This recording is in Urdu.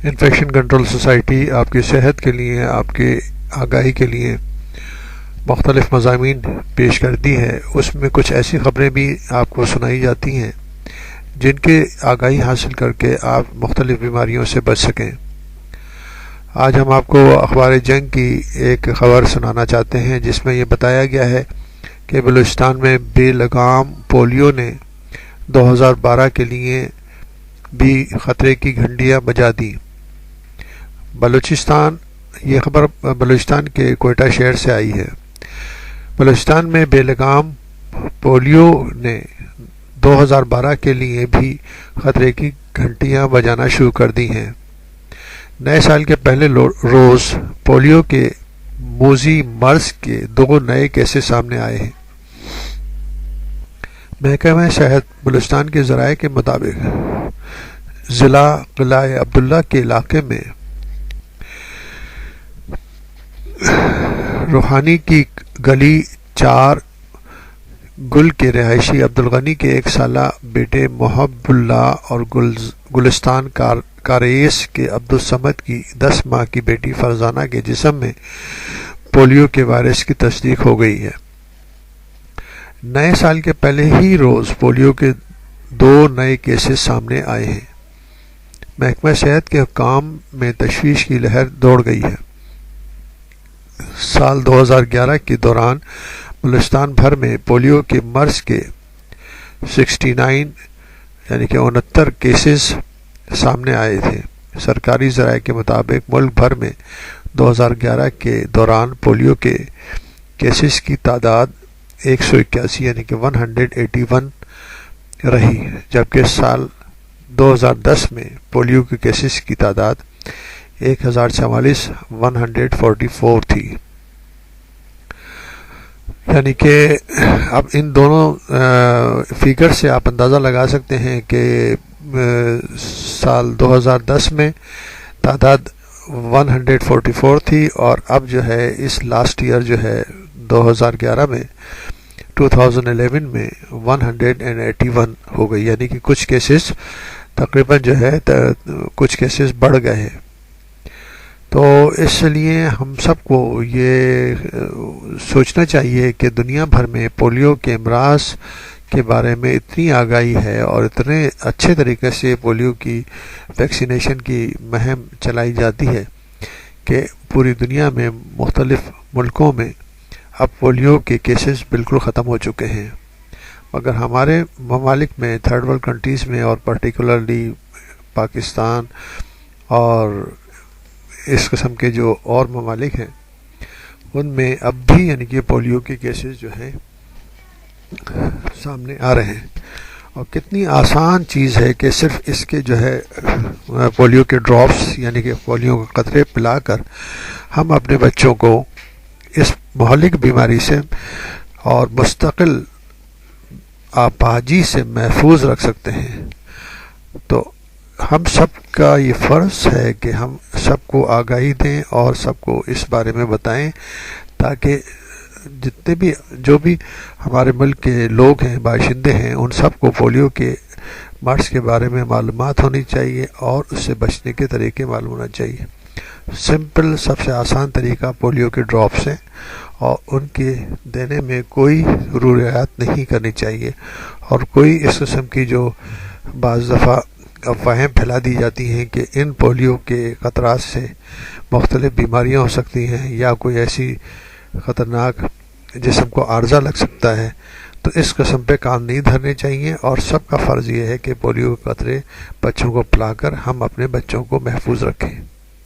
انفیکشن کنٹرول سوسائٹی آپ کی صحت کے لیے، آپ کی آگاہی کے لیے مختلف مضامین پیش کرتی ہے۔ اس میں کچھ ایسی خبریں بھی آپ کو سنائی جاتی ہیں جن کے آگاہی حاصل کر کے آپ مختلف بیماریوں سے بچ سکیں۔ آج ہم آپ کو اخبار جنگ کی ایک خبر سنانا چاہتے ہیں جس میں یہ بتایا گیا ہے کہ بلوچستان میں بے لگام پولیو نے 2012 کے لیے بھی خطرے کی گھنٹیاں بجا دی۔ یہ خبر بلوچستان کے کوئٹہ شہر سے آئی ہے۔ بلوچستان میں بے لگام پولیو نے 2012 کے لیے بھی خطرے کی گھنٹیاں بجانا شروع کر دی ہیں۔ نئے سال کے پہلے روز پولیو کے موذی مرض کے 2 نئے کیسز سامنے آئے ہیں۔ محکمہ صحت بلوچستان کے ذرائع کے مطابق ضلع قلعہ عبداللہ کے علاقے میں روحانی کی گلی 4 گل کے رہائشی عبدالغنی کے 1 سالہ بیٹے محب اللہ اور گلستان کاریس کے عبدالصمد کی 10 ماہ کی بیٹی فرزانہ کے جسم میں پولیو کے وائرس کی تصدیق ہو گئی ہے۔ نئے سال کے پہلے ہی روز پولیو کے 2 نئے کیسز سامنے آئے ہیں۔ محکمہ صحت کے حکام میں تشویش کی لہر دوڑ گئی ہے۔ سال 2011 کے دوران بلوچستان بھر میں پولیو کے مرض کے 69 کیسز سامنے آئے تھے۔ سرکاری ذرائع کے مطابق ملک بھر میں 2011 کے دوران پولیو کے کیسز کی تعداد 181 رہی، جبکہ سال 2010 میں پولیو کے کیسز کی تعداد 1044 تھی۔ یعنی کہ اب ان دونوں فگر سے آپ اندازہ لگا سکتے ہیں کہ سال 2010 میں تعداد 144 تھی اور اب جو ہے اس لاسٹ ایئر جو ہے 2011 میں 2011 میں 181 ہو گئی، یعنی کہ کچھ کیسز تقریباً جو ہے کچھ کیسز بڑھ گئے ہیں۔ تو اس لیے ہم سب کو یہ سوچنا چاہیے کہ دنیا بھر میں پولیو کے امراض کے بارے میں اتنی آگاہی ہے اور اتنے اچھے طریقے سے پولیو کی ویکسینیشن کی مہم چلائی جاتی ہے کہ پوری دنیا میں مختلف ملکوں میں اب پولیو کے کیسز بالکل ختم ہو چکے ہیں، مگر ہمارے ممالک میں تھرڈ ورلڈ کنٹریز میں اور پرٹیکولرلی پاکستان اور اس قسم کے جو اور ممالک ہیں ان میں اب بھی یعنی کہ پولیو کے کیسز جو ہیں سامنے آ رہے ہیں۔ اور کتنی آسان چیز ہے کہ صرف اس کے جو ہے پولیو کے ڈراپس یعنی کہ پولیو کے قطرے پلا کر ہم اپنے بچوں کو اس مہلک بیماری سے اور مستقل آپاجی سے محفوظ رکھ سکتے ہیں۔ تو ہم سب کا یہ فرض ہے کہ ہم سب کو آگاہی دیں اور سب کو اس بارے میں بتائیں تاکہ جتنے بھی جو بھی ہمارے ملک کے لوگ ہیں، باشندے ہیں، ان سب کو پولیو کے مرض کے بارے میں معلومات ہونی چاہیے اور اس سے بچنے کے طریقے معلوم ہونا چاہیے۔ سمپل سب سے آسان طریقہ پولیو کے ڈراپس ہیں اور ان کے دینے میں کوئی رعایت نہیں کرنی چاہیے، اور کوئی اس قسم کی جو بعض دفعہ افواہیں پھیلا دی جاتی ہیں کہ ان پولیو کے خطرات سے مختلف بیماریاں ہو سکتی ہیں یا کوئی ایسی خطرناک جسم کو عارضہ لگ سکتا ہے، تو اس قسم پہ کام نہیں دھرنے چاہیے اور سب کا فرض یہ ہے کہ پولیو کے قطرے بچوں کو پلا کر ہم اپنے بچوں کو محفوظ رکھیں۔